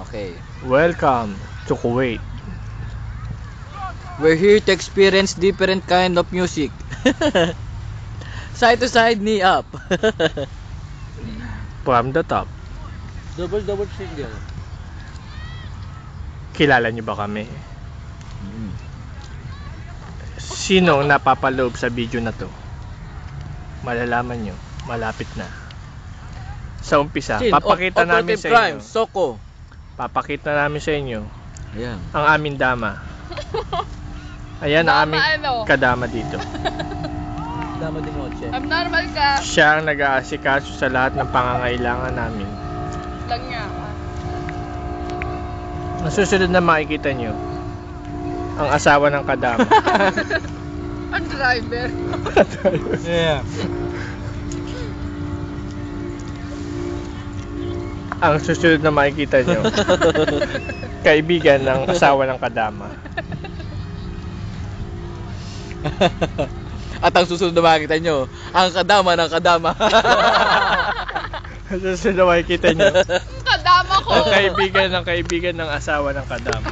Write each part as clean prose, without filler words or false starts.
Okay. Welcome to Kuwait. We're here to experience different kind of music. Side to side, knee up. From the top. Double single. Kilala niyo ba kami? Sino ang napapaloob sa video na to? Malalaman nyo, malapit na. Sa umpisa, papakita namin sa inyo. Soko. Papakita namin sa inyo Ayan. ang aming dama. Ayan ang aming kadama dito. Dama de noche. Abnormal ka. Siya ang nag-aasikaso sa lahat ng pangangailangan namin. Lang niya. Ang susunod na makikita nyo, ang asawa ng kadama. Ang driver. Yeah. Ang susunod na makikita nyo, kaibigan ng asawa ng kadama. At ang susunod na makikita nyo, ang kadama ng kadama. Ang susunod na makikita nyo, Kadama ko. ang kaibigan ng asawa ng kadama.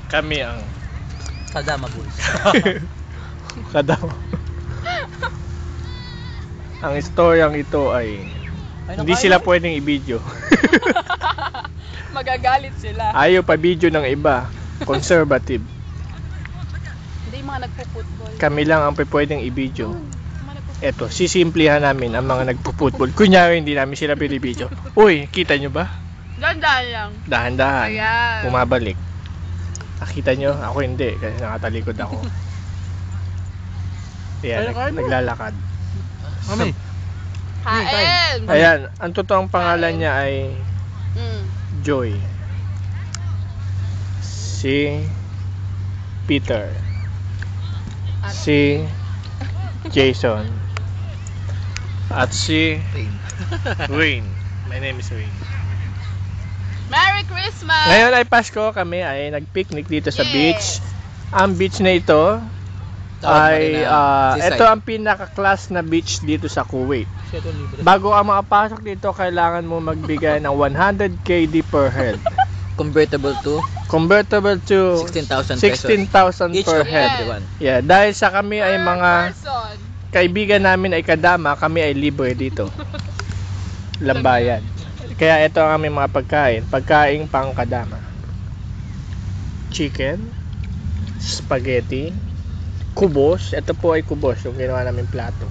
Kami ang Kadama boys. kadama. Ang istoryang ito ay hindi sila pwedeng i-video. Magagalit sila. Ayaw pa video ng iba. Conservative. Hindi mga nagpo-football. Kami lang ang pwedeng i-video. Eto, sisimplihan namin ang mga nagpo-football. Kunyari hindi namin sila binibidyo. Uy, kita nyo ba? Dahan-dahan lang. Dahan-dahan. Ayan. Bumabalik. Nakita nyo? Ako hindi. Kasi nakatalikod ako. Ayan, naglalakad. Mami. Kain. Ayan, ang totoong pangalan niya ay Joy. Si Peter. Si Jason. At si Wayne. My name is Wayne. Merry Christmas. Ngayon ay Pasko, kami ay nag-picnic dito sa Yes. beach. Ang beach na ito ay ito ang pinaka-class na beach dito sa Kuwait. Bago ka makapasok dito, kailangan mo magbigay ng 100 KD per head. Convertible to Convertible to 16,000 pesos. 16,000 Each per of head. everyone. Yeah, dahil sa kami ay Per mga person. kaibigan namin ay kadama, kami ay libre dito. Lambayan. Kaya ito ang aming mga pagkain. Pagkain pang kadama. Chicken, spaghetti, kubos. Ito po ay kubos, yung ginawa namin plato.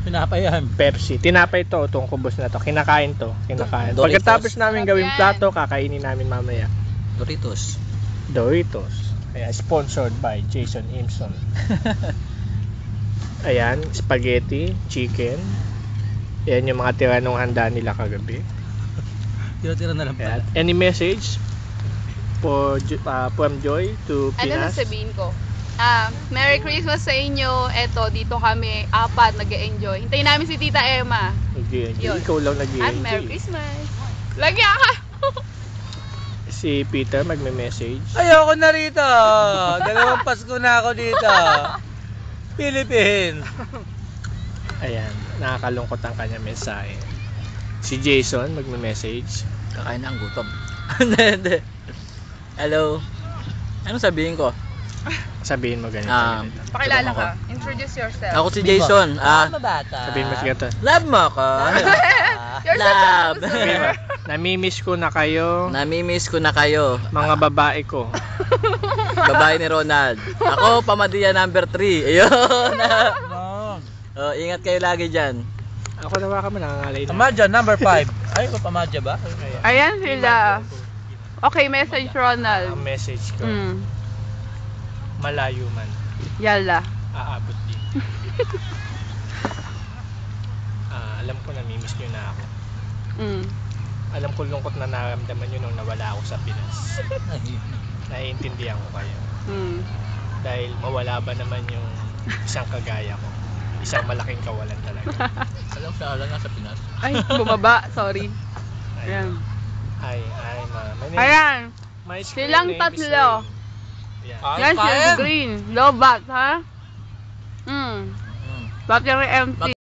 Pinapay yan. Pepsi. Tinapay to, itong kubos na to. Kinakain to. Kinakain. Doritos. Pagkatapos namin gawing Yan. plato, kakainin namin mamaya. Doritos. Doritos. Ayan, sponsored by Jason Imson. Ayan, spaghetti, chicken. Ayan yung mga tira nung handa nila kagabi. Tira-tira na lang Ayan. Any message from Joy to Ano na Pinas? sabihin ko? Merry Christmas sa inyo. Eto, dito kami, apat, nag-e-enjoy. Hintayin namin si Tita Emma. Nag-i-enjoy. Yun. Ikaw lang At Merry nag-i-enjoy. Christmas. Lagi ka! Si Peter magme-message. Ayoko na rito. Dalawang Pasko na ako dito. Philippines. Ayan, nakakalungkot ang kanyang mensahe. Si Jason magme-message. Kakain na ang gutom. Hindi. Hello. Anong sabihin ko? Sabihin mo ganito. ganito. Pakilala ka. Introduce yourself. Ako si Jason. Sabihin mo ganito. Love mo ako. You're Love. such a Sabihin mo, loser. namimiss ko na kayo, Namimiss ko na kayo. mga babae ko. Babae ni Ronald. Ako, pamadiya number 3. Ayun. Oh, ingat kayo lagi dyan. Ako nawa ka mo, nangangalay na. Pamadya number 5. Ay, pamadya ba? Ayan sila. Okay, message Ronald. Ang message ko, malayo man, Yala. aabot din. Alam ko namimiss nyo na ako. Alam ko lungkot na naramdaman nyo nung nawala ako sa Pinas. Naiintindihan ko kayo. Dahil mawala ba naman yung isang kagaya ko. Isang malaking kawalan talaga. Alam sa alam nga sa Pinas. Ay, bumaba. Sorry. Ayan. Hi, my name Ayan. my screen Silang name is tatlo. Ray. Yeah. Yan, si green. Low bat, ha? Battery empty.